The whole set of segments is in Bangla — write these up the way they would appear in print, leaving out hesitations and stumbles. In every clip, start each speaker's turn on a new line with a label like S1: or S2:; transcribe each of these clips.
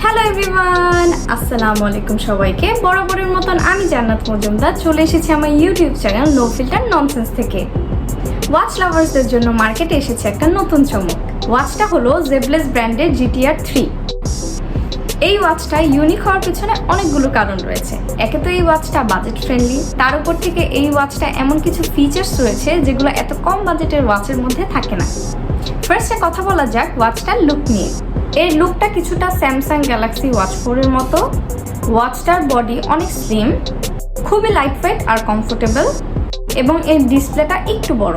S1: হ্যালো এভরিওয়ান, আসসালামু আলাইকুম সবাইকে। বরাবরের মতন আমি জান্নাত মজুমদার চলে এসেছি আমার YouTube channel no filter nonsense থেকে। ওয়াচ লাভার্সদের জন্য মার্কেটে এসেছে একটা নতুন চমক। ওয়াচটা হলো জেবলেস ব্র্যান্ডের GTR 3। এই ওয়াচটা ইউনিক হওয়ার পিছনে অনেকগুলো কারণ রয়েছে। একে তো এই ওয়াচটা বাজেট ফ্রেন্ডলি, তার উপর থেকে এই ওয়াচটা এমন কিছু ফিচার্স রয়েছে যেগুলো এত কম বাজেটের ওয়াচের মধ্যে থাকে না। ফার্স্টে কথা বলা যাক ওয়াচটার লুক নিয়ে। এর লুকটা কিছুটা স্যামসাং গ্যালাক্সি ওয়াচ 4 এর মতো। ওয়াচটার বডি অনেক স্লিম, খুবই লাইট ওয়েট আর কমফোর্টেবল, এবং এর ডিসপ্লেটা একটু বড়।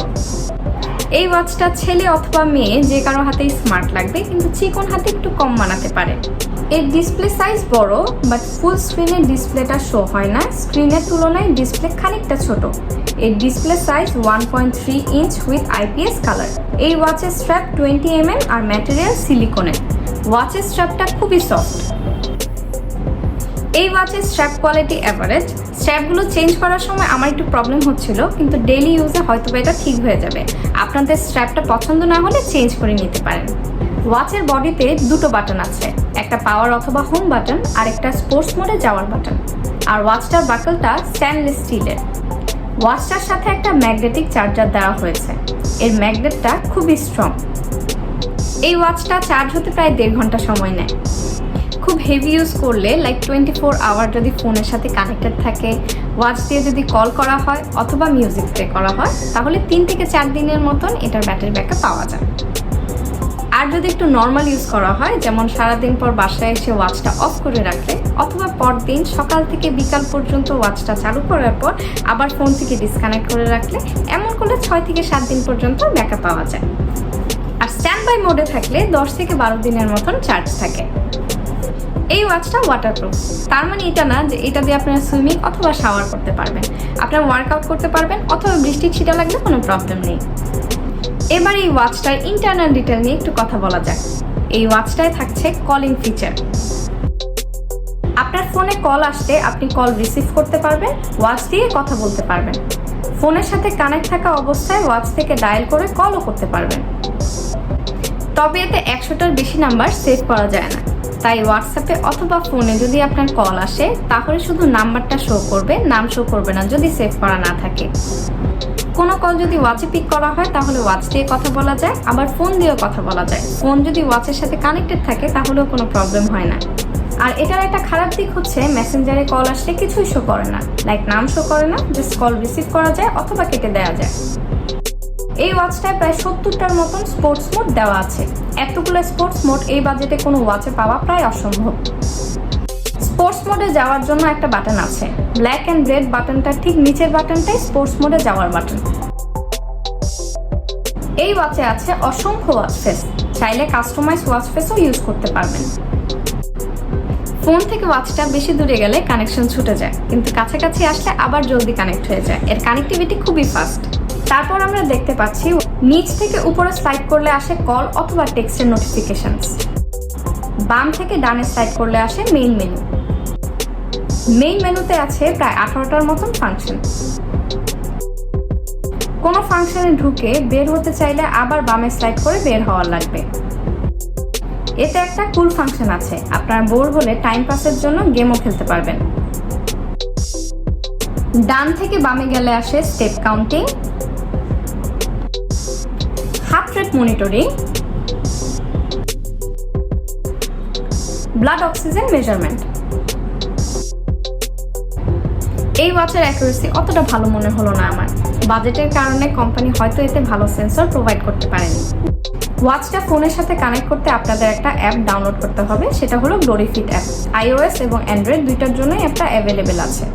S1: এই ওয়াচটা ছেলে অথবা মেয়ে যে কারো হাতেই স্মার্ট লাগবে, কিন্তু চিকন হাতে একটু কম মানাতে পারে। এর ডিসপ্লে সাইজ বড়, বাট ফুল স্ক্রিনের ডিসপ্লেটা শো হয় না। স্ক্রিনের তুলনায় ডিসপ্লে খানিকটা ছোট। এর display size 1.3 inch with IPS colour. এই ওয়াচের স্ট্র্যাপ 20 mm আর ম্যাটেরিয়াল সিলিকনের। ওয়াচের স্ট্র্যাপটা খুবই সফট। এই ওয়াচের স্ট্র্যাপ কোয়ালিটি অ্যাভারেজ। স্ট্র্যাপগুলো চেঞ্জ করার সময় আমার একটু প্রবলেম হচ্ছিল, কিন্তু ডেইলি ইউজে হয়তো এটা ঠিক হয়ে যাবে। আপনাদের স্ট্র্যাপটা পছন্দ না হলে চেঞ্জ করে নিতে পারেন। ওয়াচের বডিতে দুটো বাটন আছে, একটা পাওয়ার অথবা হোম বাটন আর একটা স্পোর্টস মোডে যাওয়ার বাটন। আর ওয়াচটার বাকলটা স্টেনলেস স্টিলের। ওয়াচটার সাথে একটা ম্যাগনেটিক চার্জার দেওয়া হয়েছে। এর ম্যাগনেটটা খুবই স্ট্রং। এই ওয়াচটা চার্জ হতে প্রায় 1.5 ঘন্টা সময় নেয়। খুব হেভি ইউজ করলে লাইক 24 আওয়ার যদি ফোনের সাথে কানেক্টেড থাকে, ওয়াচ দিয়ে যদি কল করা হয় অথবা মিউজিক প্লে করা হয়, তাহলে 3 থেকে 4 দিনের মতন এটার ব্যাটারি ব্যাকআপ পাওয়া যায়। আর যদি একটু নর্মাল ইউজ করা হয়, যেমন সারাদিন পর বাসায় এসে ওয়াচটা অফ করে রাখলে অথবা পরদিন সকাল থেকে বিকাল পর্যন্ত ওয়াচটা চালু করার পর আবার ফোন থেকে ডিসকানেক্ট করে রাখলে, এমন করলে 6 থেকে 7 দিন পর্যন্ত ব্যাকআপ পাওয়া যায়। আর স্ট্যান্ড বাই মোডে থাকলে 10 থেকে 12 দিনের মতন চার্জ থাকে। এই ওয়াচটা ওয়াটারপ্রুফ। তার মানে এটা না যে এটা দিয়ে আপনারা সুইমিং অথবা শাওয়ার করতে পারবেন, আপনারা ওয়ার্কআউট করতে পারবেন, অথবা বৃষ্টির ছিটা লাগলে কোনো প্রবলেম নেই। এবার এই ওয়াচটার ইন্টারনাল ডিটেল নিয়ে একটু কথা বলা যাক। এই ওয়াচটায় থাকছে কলিং ফিচার। আপনার ফোনে কল আসলে আপনি কল রিসিভ করতে পারবেন, ওয়াচ দিয়ে কথা বলতে পারবেন। ফোনের সাথে কানেক্ট থাকা অবস্থায় ওয়াচ থেকে ডায়াল করে কলও করতে পারবেন। তবে এতে 100টার বেশি নাম্বার সেভ করা যায় না। তাই হোয়াটসঅ্যাপে অথবা ফোনে যদি আপনার কল আসে, তাহলে শুধু নাম্বারটা শো করবে, নাম শো করবে না যদি সেভ করা না থাকে। কোনো কল যদি ওয়াচে পিক করা হয়, তাহলে ওয়াচ দিয়ে কথা বলা যায়, আবার ফোন দিয়েও কথা বলা যায়। ফোন যদি ওয়াচের সাথে কানেক্টেড থাকে তাহলেও কোনো প্রবলেম হয় না। আর এটার একটা খারাপ দিক হচ্ছে মেসেঞ্জারে কল আসলে কিছুই শো করে না, লাইক নাম শো করে না, জাস্ট কল রিসিভ করা যায় অথবা কেটে দেওয়া যায়। এই ওয়াচটায় প্রায় 70টার মতন স্পোর্টস মোড দেওয়া আছে। এতগুলো স্পোর্টস মোড এই বাজেটে কোনো ওয়াচে পাওয়া প্রায় অসম্ভব। স্পোর্টস মোডে যাওয়ার জন্য একটা বাটন আছে। ব্ল্যাক অ্যান্ড রেড বাটনটার ঠিক নিচের বাটনটাই স্পোর্টস মোডে যাওয়ার বাটন। এই ওয়াচে আছে অসংখ্য ওয়াচ ফেস। চাইলে কাস্টমাইজ ওয়াচ ফেসও ইউজ করতে পারবেন। ফোন থেকে ওয়াচটা বেশি দূরে গেলে কানেকশন ছুটে যায়, কিন্তু কাছাকাছি আসলে আবার জলদি কানেক্ট হয়ে যায়। এর কানেক্টিভিটি খুবই ফাস্ট। তারপর আমরা দেখতে পাচ্ছি নিচ থেকে উপরে স্লাইড করলে আসে কল অথবা টেক্সটের নোটিফিকেশনস। বাম থেকে ডানে স্লাইড করলে আসে মেইন মেনু। মেইন মেনুতে আছে প্রায় 18টার মতন ফাংশন। কোনো ফাংশনে ঢুকে বের হতে চাইলে আবার বামে স্লাইড করে বের হওয়ার লাগবে। এতে একটা কুল ফাংশন আছে, আপনারা বোর হলে টাইম পাসের জন্য গেমও খেলতে পারবেন। ডান থেকে বামে গেলে আসে step counting, heart rate monitoring, blood oxygen measurement. এই ওয়াচের অ্যাকুরেসি অতটা ভালো মনে হলো না আমার। বাজেটের কারণে কোম্পানি হয়তো এতে ভালো সেন্সর প্রোভাইড করতে পারেনি। ওয়াচটা ফোনের সাথে কানেক্ট করতে আপনাদের একটা অ্যাপ ডাউনলোড করতে হবে, সেটা হলো গ্লোরিফিট অ্যাপ। iOS এবং অ্যান্ড্রয়েড দুইটার জন্যই অ্যাপটা অ্যাভেলেবেল আছে।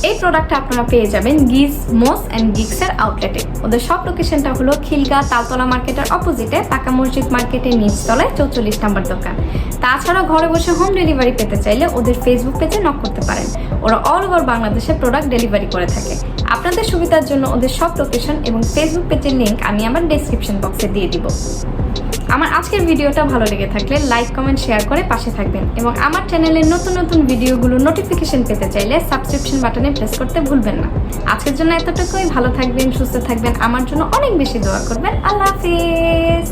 S1: এই প্রোডাক্টটা আপনারা পেয়ে যাবেন গিজমোস গিক্সের আউটলেটে। ওদের সব লোকেশনটা হলো খিলগাঁও তালতলা মার্কেটের অপোজিটে পাকা মসজিদ মার্কেটের নিচতলায় 44 নম্বর দোকান। তাছাড়া ঘরে বসে হোম ডেলিভারি পেতে চাইলে ওদের ফেসবুক পেজে নক করতে পারেন। ওরা অল ওভার বাংলাদেশে প্রোডাক্ট ডেলিভারি করে থাকে। আপনাদের সুবিধার জন্য ওদের সব লোকেশন এবং ফেসবুক পেজের লিঙ্ক আমি আমার ডেসক্রিপশন বক্সে দিয়ে দিব। আমার আজকের ভিডিওটা ভালো লেগে থাকলে লাইক কমেন্ট শেয়ার করে পাশে থাকবেন, এবং আমার চ্যানেলের নতুন নতুন ভিডিওগুলো নোটিফিকেশন পেতে চাইলে সাবস্ক্রিপশন বাটনে প্রেস করতে ভুলবেন না। আজকের জন্য এতটুকুই। ভালো থাকবেন, সুস্থ থাকবেন, আমার জন্য অনেক বেশি দোয়া করবেন। আল্লাহ হাফেজ।